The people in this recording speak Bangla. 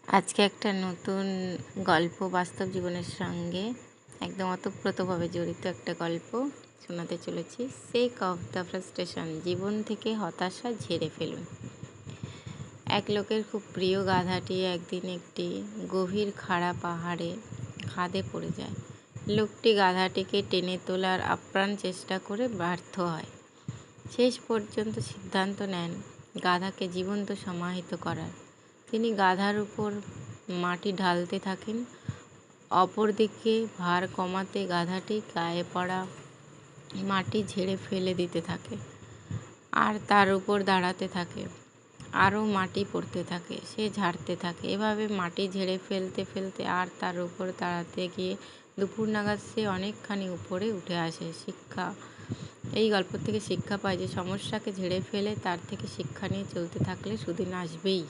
আজকে একটা নতুন গল্প বাস্তব জীবনের সঙ্গে একদম ওতপ্রোতভাবে জড়িত একটা গল্প শোনাতে চলেছি। সেক অফ দ্য ফ্রাস্ট্রেশন, জীবন থেকে হতাশা ঝেড়ে ফেলুন। এক লোকের খুব প্রিয় গাধাটি একদিন একটি গভীর খাড়া পাহাড়ে খাদে পড়ে যায়। লোকটি গাধাটিকে টেনে তোলার আপ্রাণ চেষ্টা করে ব্যর্থ হয়। শেষ পর্যন্ত সিদ্ধান্ত নেন গাধাকে জীবন্ত সমাহিত করার। তিনি গাধার উপর মাটি ঢালতে থাকেন। অপরদিকে ভার কমাতে গাধাটি গায়ে পড়া মাটি ঝেড়ে ফেলে দিতে থাকে আর তার উপর দাঁড়াতে থাকে। আরও মাটি পড়তে থাকে, সে ঝাড়তে থাকে। এভাবে মাটি ঝেড়ে ফেলতে ফেলতে আর তার উপর দাঁড়াতে গিয়ে দুপুর নাগাদ সে অনেকখানি উপরে উঠে আসে। এই গল্প থেকে শিক্ষা পায় যে সমস্যাকে ঝেড়ে ফেলে তার থেকে শিক্ষা নিয়ে চলতে থাকলে সুদিন আসবেই।